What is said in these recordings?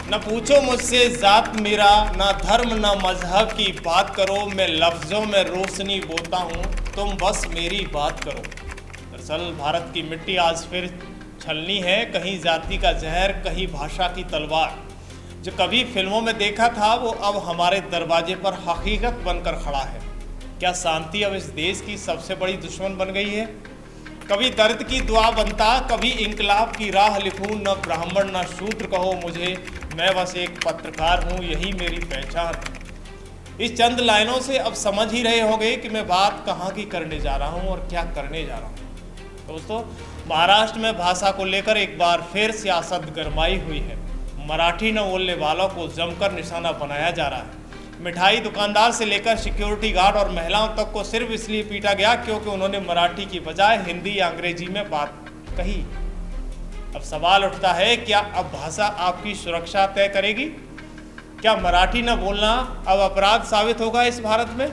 न पूछो मुझसे जात मेरा, ना धर्म ना मजहब की बात करो। मैं लफ्ज़ों में रोशनी बोता हूँ, तुम बस मेरी बात करो। दरअसल भारत की मिट्टी आज फिर छलनी है, कहीं जाति का जहर, कहीं भाषा की तलवार। जो कभी फिल्मों में देखा था वो अब हमारे दरवाजे पर हकीकत बनकर खड़ा है। क्या शांति अब इस देश की सबसे बड़ी दुश्मन बन गई है? कभी दर्द की दुआ बनता, कभी इंकलाब की राह लिखूं। न ब्राह्मण न शूद्र कहो मुझे, मैं बस एक पत्रकार हूं, यही मेरी पहचान है। इस चंद लाइनों से अब समझ ही रहे होंगे कि मैं बात कहाँ की करने जा रहा हूं और क्या करने जा रहा हूं। दोस्तों, महाराष्ट्र में भाषा को लेकर एक बार फिर सियासत गरमाई हुई है। मराठी न बोलने वालों को जमकर निशाना बनाया जा रहा है। मिठाई दुकानदार से लेकर सिक्योरिटी गार्ड और महिलाओं तक को सिर्फ इसलिए पीटा गया क्योंकि उन्होंने मराठी की बजाय हिंदी या अंग्रेजी में बात कही। अब सवाल उठता है, क्या अब भाषा आपकी सुरक्षा तय करेगी? क्या मराठी न बोलना अब अपराध साबित होगा इस भारत में?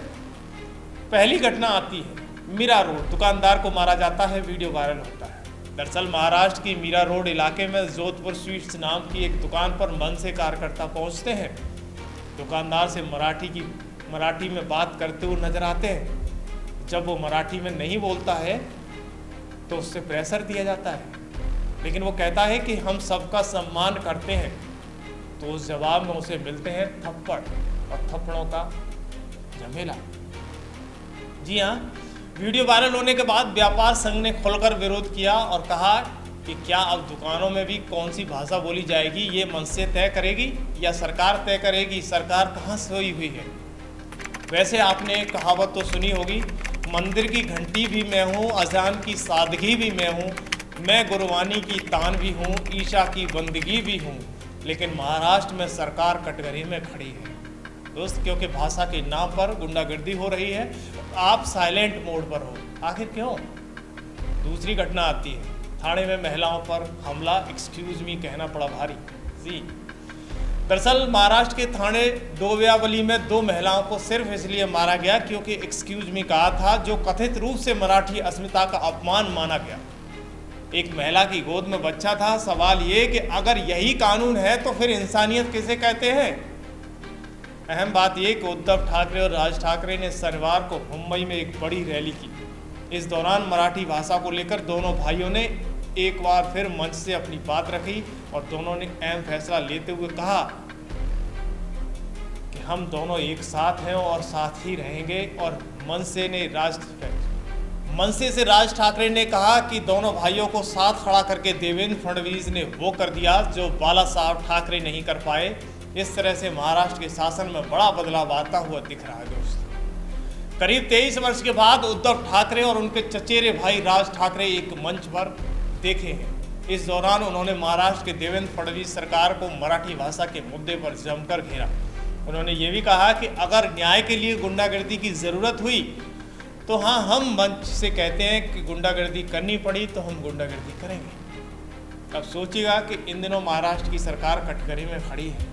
पहली घटना आती है मीरा रोड, दुकानदार को मारा जाता है, वीडियो वायरल होता है। दरअसल महाराष्ट्र की मीरा रोड इलाके में जोधपुर स्वीट्स नाम की एक दुकान पर मन से कार्यकर्ता पहुंचते हैं। दुकानदार से मराठी में बात करते हुए नजर आते हैं। जब वो मराठी में नहीं बोलता है तो उससे प्रेशर दिया जाता है, लेकिन वो कहता है कि हम सबका सम्मान करते हैं। तो उस जवाब में उसे मिलते हैं थप्पड़ और थप्पड़ों का झमेला। जी हाँ, वीडियो वायरल होने के बाद व्यापार संघ ने खुलकर विरोध किया और कहा कि क्या अब दुकानों में भी कौन सी भाषा बोली जाएगी ये मंच से तय करेगी या सरकार तय करेगी? सरकार कहाँ सोई हुई है? वैसे आपने कहावत तो सुनी होगी, मंदिर की घंटी भी मैं हूँ, अजान की सादगी भी मैं हूँ, मैं गुरबानी की तान भी हूँ, ईशा की बंदगी भी हूँ। लेकिन महाराष्ट्र में सरकार कटघरे में खड़ी है दोस्त, क्योंकि भाषा के नाम पर गुंडागर्दी हो रही है। आप साइलेंट मोड पर हो, आखिर क्यों? दूसरी घटना आती है थाने में महिलाओं पर हमला, एक्सक्यूज मी कहना पड़ा भारी। जी, दरअसल महाराष्ट्र के थाने डोंबिवली में दो महिलाओं को सिर्फ इसलिए मारा गया क्योंकि एक्सक्यूज मी कहा था, जो कथित रूप से मराठी अस्मिता का अपमान माना गया। एक महिला की गोद में बच्चा था। सवाल ये कि अगर यही कानून है तो फिर इंसानियत किसे कहते हैं? अहम बात यह कि उद्धव ठाकरे और राज ठाकरे ने शनिवार को मुंबई में एक बड़ी रैली की। इस दौरान मराठी भाषा को लेकर दोनों भाइयों ने एक बार फिर मंच से अपनी बात रखी और दोनों ने अहम फैसला लेते हुए कहा कि हम दोनों एक साथ हैं और साथ ही रहेंगे। और मनसे से राज ठाकरे ने कहा कि दोनों भाइयों को साथ खड़ा करके देवेंद्र फडणवीस ने वो कर दिया जो बाला साहब ठाकरे नहीं कर पाए। इस तरह से महाराष्ट्र के शासन में बड़ा बदलाव आता हुआ दिख रहा है दोस्तों। करीब 23 वर्ष के बाद उद्धव ठाकरे और उनके चचेरे भाई राज ठाकरे एक मंच पर देखे हैं। इस दौरान उन्होंने महाराष्ट्र के देवेंद्र फडणवीस सरकार को मराठी भाषा के मुद्दे पर जमकर घेरा। उन्होंने ये भी कहा कि अगर न्याय के लिए गुंडागर्दी की ज़रूरत हुई तो हाँ, हम मंच से कहते हैं कि गुंडागर्दी करनी पड़ी तो हम गुंडागर्दी करेंगे। अब सोचिएगा कि इन दिनों महाराष्ट्र की सरकार कटघरे में खड़ी है।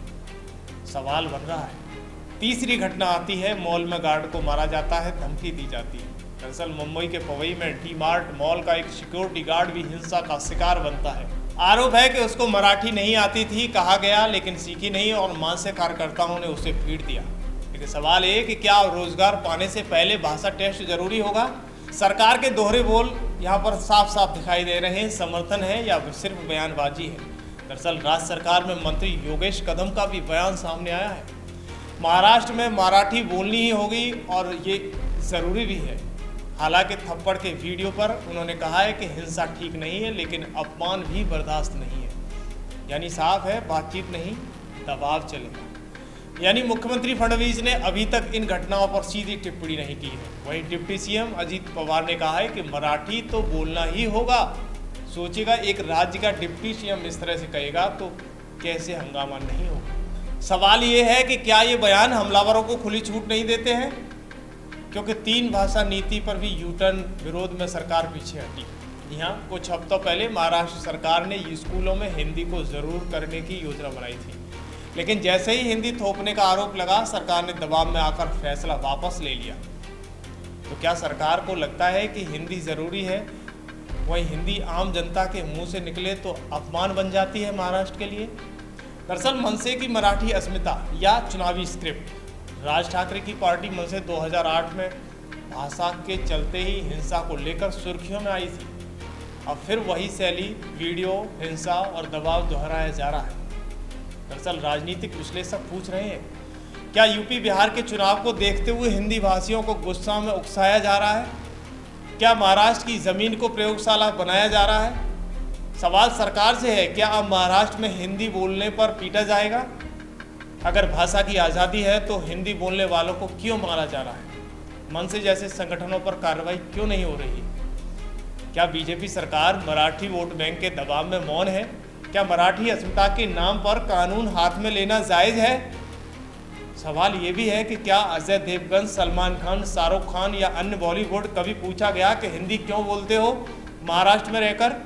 सवाल बन रहा है। तीसरी घटना आती है मॉल में गार्ड को मारा जाता है, धमकी दी जाती है। दरअसल मुंबई के पवई में डी मार्ट मॉल का एक सिक्योरिटी गार्ड भी हिंसा का शिकार बनता है। आरोप है कि उसको मराठी नहीं आती थी, कहा गया, लेकिन सीखी नहीं और मानसिक कार्यकर्ताओं ने उसे पीट दिया। लेकिन सवाल ये कि क्या रोजगार पाने से पहले भाषा टेस्ट जरूरी होगा? सरकार के दोहरे बोल यहाँ पर साफ साफ दिखाई दे रहे हैं। समर्थन है या सिर्फ बयानबाजी है? दरअसल राज्य सरकार में मंत्री योगेश कदम का भी बयान सामने आया है। महाराष्ट्र में मराठी बोलनी ही होगी और ये ज़रूरी भी है। हालांकि थप्पड़ के वीडियो पर उन्होंने कहा है कि हिंसा ठीक नहीं है, लेकिन अपमान भी बर्दाश्त नहीं है। यानी साफ है, बातचीत नहीं, दबाव चलेगा। यानी मुख्यमंत्री फडणवीस ने अभी तक इन घटनाओं पर सीधी टिप्पणी नहीं की है। वहीं डिप्टी सीएम अजीत पवार ने कहा है कि मराठी तो बोलना ही होगा। सोचिएगा, एक राज्य का डिप्टी सीएम इस तरह से कहेगा तो कैसे हंगामा नहीं होगा। सवाल ये है कि क्या ये बयान हमलावरों को खुली छूट नहीं देते हैं? क्योंकि 3 भाषा नीति पर भी यूटर्न विरोध में सरकार पीछे हटी। जी हाँ, कुछ हफ्तों पहले महाराष्ट्र सरकार ने स्कूलों में हिंदी को ज़रूर करने की योजना बनाई थी, लेकिन जैसे ही हिंदी थोपने का आरोप लगा, सरकार ने दबाव में आकर फैसला वापस ले लिया। तो क्या सरकार को लगता है कि हिंदी ज़रूरी है, वहीं हिंदी आम जनता के मुंह से निकले तो अपमान बन जाती है महाराष्ट्र के लिए? दरअसल मनसे की मराठी अस्मिता या चुनावी स्क्रिप्ट। राज ठाकरे की पार्टी मनसे 2008 में भाषा के चलते ही हिंसा को लेकर सुर्खियों में आई थी। अब फिर वही शैली, वीडियो, हिंसा और दबाव दोहराया जा रहा है। दरअसल राजनीतिक विश्लेषक पूछ रहे हैं, क्या यूपी बिहार के चुनाव को देखते हुए हिंदी भाषियों को गुस्सा में उकसाया जा रहा है? क्या महाराष्ट्र की ज़मीन को प्रयोगशाला बनाया जा रहा है? सवाल सरकार से है, क्या अब महाराष्ट्र में हिंदी बोलने पर पीटा जाएगा? अगर भाषा की आज़ादी है तो हिंदी बोलने वालों को क्यों मारा जा रहा है? मनसे जैसे संगठनों पर कार्रवाई क्यों नहीं हो रही? क्या बीजेपी सरकार मराठी वोट बैंक के दबाव में मौन है? क्या मराठी अस्मिता के नाम पर कानून हाथ में लेना जायज़ है? सवाल ये भी है कि क्या अजय देवगन, सलमान खान, शाहरुख खान या अन्य बॉलीवुड कभी पूछा गया कि हिंदी क्यों बोलते हो महाराष्ट्र में रहकर?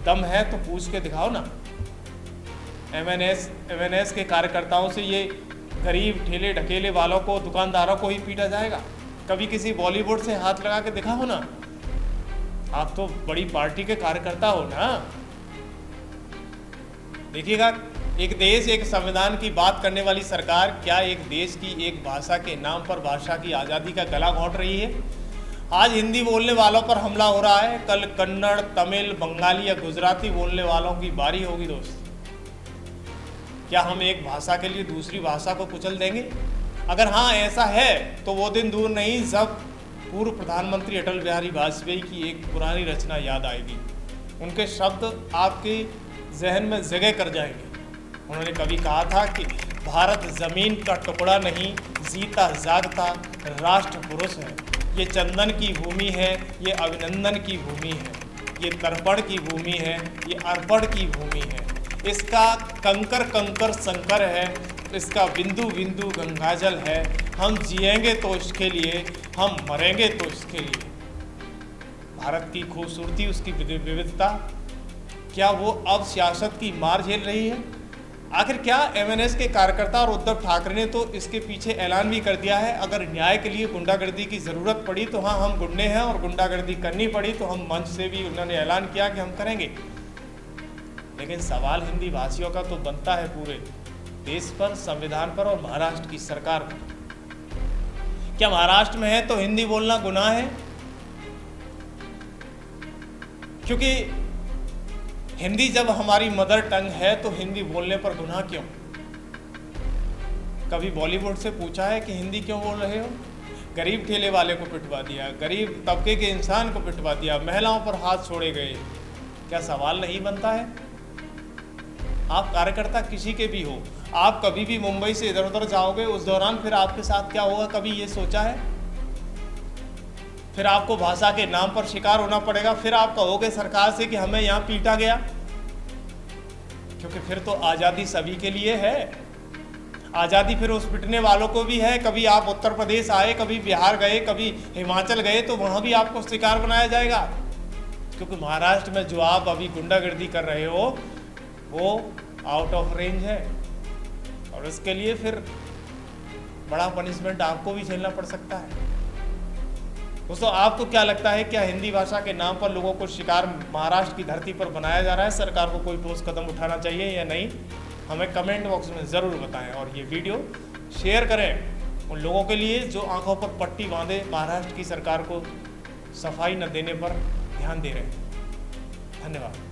दम है तो पूछ के दिखाओ ना। एमएनएस के कार्यकर्ताओं से ये गरीब ठेले ढकेले वालों को, दुकानदारों को ही पीटा जाएगा? कभी किसी बॉलीवुड से हाथ लगा के दिखाओ ना। आप तो बड़ी पार्टी के कार्यकर्ता हो ना। देखिएगा, एक देश एक संविधान की बात करने वाली सरकार क्या एक देश की एक भाषा के नाम पर भाषा की आज़ादी का गला घोंट रही है? आज हिंदी बोलने वालों पर हमला हो रहा है, कल कन्नड़, तमिल, बंगाली या गुजराती बोलने वालों की बारी होगी। दोस्त, क्या हम एक भाषा के लिए दूसरी भाषा को कुचल देंगे? अगर हाँ ऐसा है तो वो दिन दूर नहीं जब पूर्व प्रधानमंत्री अटल बिहारी वाजपेयी की एक पुरानी रचना याद आएगी। उनके शब्द आपके जहन में जगह कर जाएंगे। उन्होंने कभी कहा था कि भारत ज़मीन का टुकड़ा नहीं, जीता जागता राष्ट्र पुरुष है। ये चंदन की भूमि है, ये अभिनंदन की भूमि है, ये तर्पण की भूमि है, ये अर्पण की भूमि है। इसका कंकर कंकर संकर है, इसका बिंदु बिंदु गंगाजल है। हम जिएंगे तो इसके लिए, हम मरेंगे तो इसके लिए। भारत की खूबसूरती, उसकी विविधता, क्या वो अब सियासत की मार झेल रही है? आखिर क्या एमएनएस के कार्यकर्ता और उद्धव ठाकरे ने तो इसके पीछे ऐलान भी कर दिया है, अगर न्याय के लिए गुंडागर्दी की ज़रूरत पड़ी तो हाँ हम गुंडे हैं, और गुंडागर्दी करनी पड़ी तो हम मंच से भी उन्होंने ऐलान किया कि हम करेंगे। लेकिन सवाल हिंदी भाषियों का तो बनता है पूरे देश पर, संविधान पर और महाराष्ट्र की सरकार पर। क्या महाराष्ट्र में है तो हिंदी बोलना गुनाह है? क्योंकि हिंदी जब हमारी मदर टंग है तो हिंदी बोलने पर गुनाह क्यों? कभी बॉलीवुड से पूछा है कि हिंदी क्यों बोल रहे हो? गरीब ठेले वाले को पिटवा दिया, गरीब तबके के इंसान को पिटवा दिया, महिलाओं पर हाथ छोड़े गए। क्या सवाल नहीं बनता है? आप कार्यकर्ता किसी के भी हो, आप कभी भी मुंबई से इधर उधर जाओगे, उस दौरान फिर आपके साथ क्या होगा, कभी ये सोचा है? फिर आपको भाषा के नाम पर शिकार होना पड़ेगा। फिर आप कहोगे सरकार से कि हमें यहाँ पीटा गया, क्योंकि फिर तो आज़ादी सभी के लिए है। आज़ादी फिर उस पिटने वालों को भी है। कभी आप उत्तर प्रदेश आए, कभी बिहार गए, कभी हिमाचल गए, तो वहाँ भी आपको शिकार बनाया जाएगा। क्योंकि महाराष्ट्र में जो आप अभी गुंडागर्दी कर रहे हो वो आउट ऑफ रेंज है, और इसके लिए फिर बड़ा पनिशमेंट आपको भी झेलना पड़ सकता है। दोस्तों, आपको क्या लगता है, क्या हिंदी भाषा के नाम पर लोगों को शिकार महाराष्ट्र की धरती पर बनाया जा रहा है? सरकार को कोई ठोस कदम उठाना चाहिए या नहीं? हमें कमेंट बॉक्स में ज़रूर बताएं, और ये वीडियो शेयर करें उन लोगों के लिए जो आंखों पर पट्टी बांधे महाराष्ट्र की सरकार को सफाई न देने पर ध्यान दे रहे हैं। धन्यवाद।